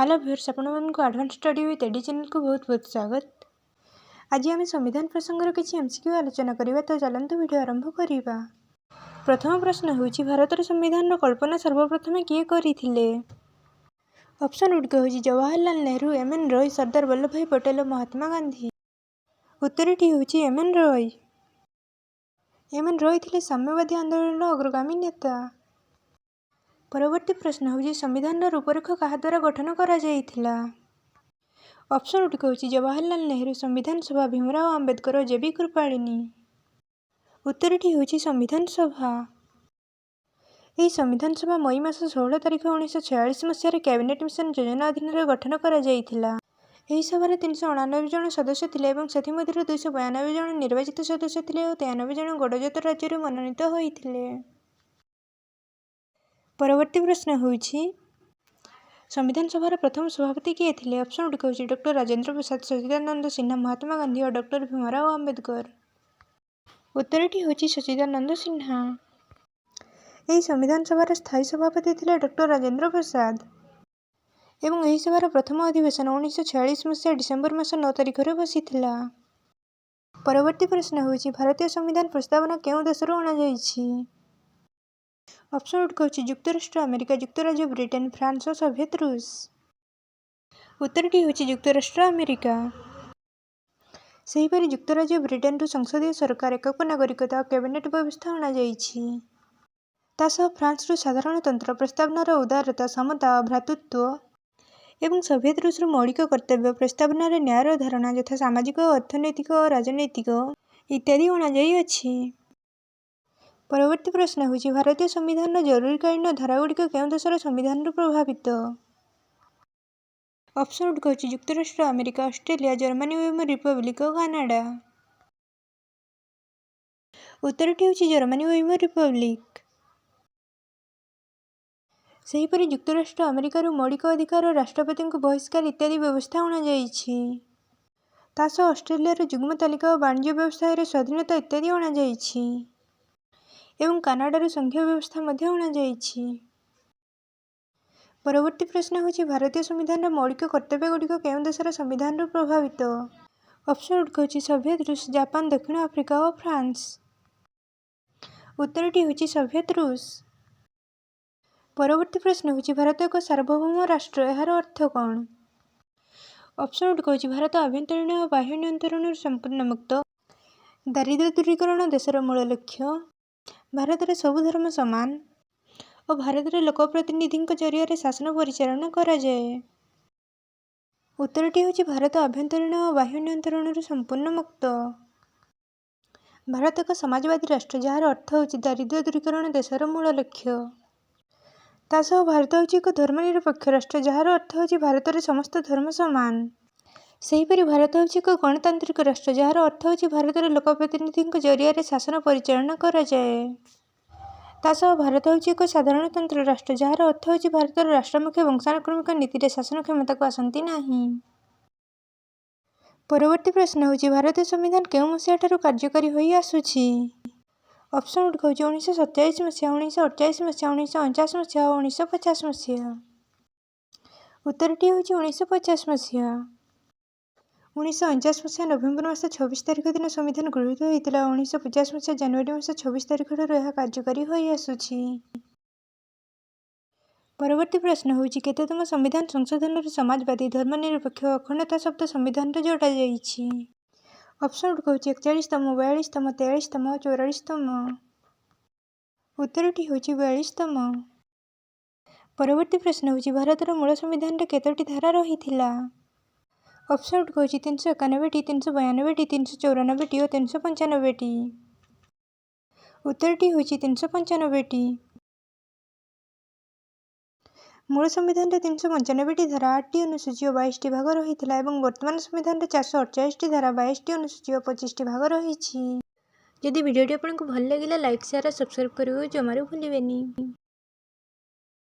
Hello viewers, आपको advance study with A D channel को बहुत बहुत स्वागत। आज आम संविधान प्रसंगर किसी एमसीक्यू आलोचना करवा, तो चलते वीडियो आरंभ करवा। प्रथम प्रश्न होची, भारतर संविधान कल्पना सर्वप्रथम किए करथिले? ऑप्शन गुड़िक होची जवाहरलाल नेहरू, एम.एन. रॉय, सरदार वल्लभ भाई पटेल, महात्मा गांधी। उत्तरटी होची एम.एन. रॉय। एम.एन. रॉय थिले साम्यवादी आंदोलन अग्रगामी नेता। परवर्ती प्रश्न होची, संविधान रूपरेख क्या द्वारा गठन करा जाइथिला? ऑप्शन गुड़िक होची जवाहरलाल नेहरू, संविधान सभा, भीमराव आंबेडकर, जे.बी. कृपलानी। उत्तरटी होची संविधान सभा। यह संविधान सभा मई मास 16 तारिख 1946 मसीह कैबिनेट मिशन योजना अधीन गठन करा जाइथिला। यह सभार 389 जन सदस्य थिले एवं सेथिमध्यरु 292 जन निर्वाचित सदस्य थिले और 93 जन गणजात राज्य मनोनीत होइथिले। परवर्ती प्रश्न होची, संविधान सभार प्रथम सभापति किए थे? ऑप्शन गुड़िक होची डॉक्टर राजेंद्र प्रसाद, सच्चिदानंद सिन्हा, महात्मा गांधी और डॉक्टर भीमराव आंबेडकर। उत्तरटी होची सच्चिदानंद सिन्हा। यही संविधान सभार स्थायी सभापति थे डॉक्टर राजेंद्र प्रसाद एवं यही सभार प्रथम अधिवेशन 1946 मसीहा डिसेम्बर मास 9 तारिख बसी। परवर्ती प्रश्न होची, भारतीय संविधान प्रस्तावना केउं देशरू अणा जाइछि? ऑप्शन गुड़िक होची युक्तराष्ट्र अमेरिका, युक्तराज्य ब्रिटेन, फ्रांस और सोवियत रूस। उत्तरटी होची युक्तराष्ट्र अमेरिका। सेहीपरि युक्तराज्य ब्रिटेन रु संसदीय सरकार, एকক नागरिकता और कैबिनेट व्यवस्था अणा जाइछि। तासह फ्रांस रु साधारणतंत्र, प्रस्तावनार उदारता, समता और भ्रातृत्व एवं सोवियत रूस रु मौलिक कर्तव्य, प्रस्तावनार न्यायर धारणा यथा सामाजिक, अर्थनैतिक और राजनैतिक इत्यादि अणा जाइअछि। परवर्ती प्रश्न होची, भारतीय संविधान जरूरीकालीन धारागुड़िक केउं देशर संविधान प्रभावित? ऑप्शन गुड़िक होची युक्तराष्ट्र America, Australia, Germany Weimar Republic और कानाडा। उत्तरटी होची जर्मनी वेमर रिपब्लिक। सेहीपरि युक्तराष्ट्र अमेरिकार मौलिक अधिकार, राष्ट्रपति बहिष्कार इत्यादि व्यवस्था अणा जाइछि। तासह ऑस्ट्रेलियार युग्म तालिका और वाणिज्य व्यवसाय स्वाधीनता इत्यादि अणा जाइछि एवं कानाडार संघीय व्यवस्था मध्य अणा जाइछि। परवर्ती प्रश्न होची, भारतीय संविधान मौलिक कर्तव्य गुड़िक केउं देशर संविधान प्रभावित? ऑप्शन गुड़िक होची सोवियत रूस, जापान, दक्षिण आफ्रिका और फ्रांस। उत्तरटी होची सोवियत रूस। परवर्ती प्रश्न होची, भारत एक सार्वभौम राष्ट्र, यार अर्थ कौन? ऑप्शन गुड़िक होची भारत आभ्यंतरीण और बाह्य नियंत्रण संपूर्ण मुक्त, दारिद्र्य दूरीकरण देशर मूल लक्ष्य, भारत में सबु धर्म समान और भारत में लोकप्रतिनिधि जरिया शासन परिचालन करा जाए। उत्तरटी होची भारत आभ्यंतरीण और बाह्य नियंत्रण संपूर्ण मुक्त। भारत एक समाजवादी राष्ट्र, जार अर्थ होची दारिद्र्य दूरीकरण देशर मूल लक्ष्य। तासह भारत होची एक धर्मनिरपेक्ष राष्ट्र, जार अर्थ होची भारत में समस्त धर्म समान। सेहीपरि भारत होची एक गणतांत्रिक राष्ट्र, जार अर्थ होची भारत में लोकप्रतिनिधि जरिया शासन परिचालन करा जाए। तासह भारत होची एक साधारणतंत्र राष्ट्र, जार अर्थ होची भारत राष्ट्रमुख्य वंशानुक्रमिक नीति शासन क्षमता को आसंती नाही। परवर्ती प्रश्न होची, भारतीय संविधान केउं मसीहा ठारू कार्यकारी होई आसुछि? ऑप्शन गुड़िक होची 1947 मसीहा, 1948 मसीहा, 1949 मसीहा और 1950 मसीहा। उत्तरटी होची 1950 मसीहा। 1949 मसीहा नवेम्बर मास 26 तारिख दिन संविधान गृहीत होइतिला। 1950 मसीहा जनवरी मास 26 तारिख यह कार्यकारी होई आसुछि। परवर्ती प्रश्न होची, केतेतम संविधान संशोधन समाजवादी, धर्मनिरपेक्ष और अखंडता शब्द संविधान जोड़ा जाइछि? ऑप्शन गुड़िक होची 41तम, 42तम, 43तम और 44तम। उत्तरटी होची 42तम। परवर्ती प्रश्न होची, भारतर मूल संविधान केतोटी धारा रहिथिला? ऑप्शन गुड़िक होची 391टी, 392टी, 394टी और 395टी। उत्तरटी होची 395टी। मूल संविधान 395टी धारा, 8टी अनुसूची और 22टी भाग रहिथिला एवं वर्तमान संविधान 448टी धारा, 22टी अनुसूची और 25टी भाग रहिछि। जदि वीडियोटी आपको भल लगिला, लाइक, शेयर और सब्सक्राइब करियो जमारू भूलिबेनी।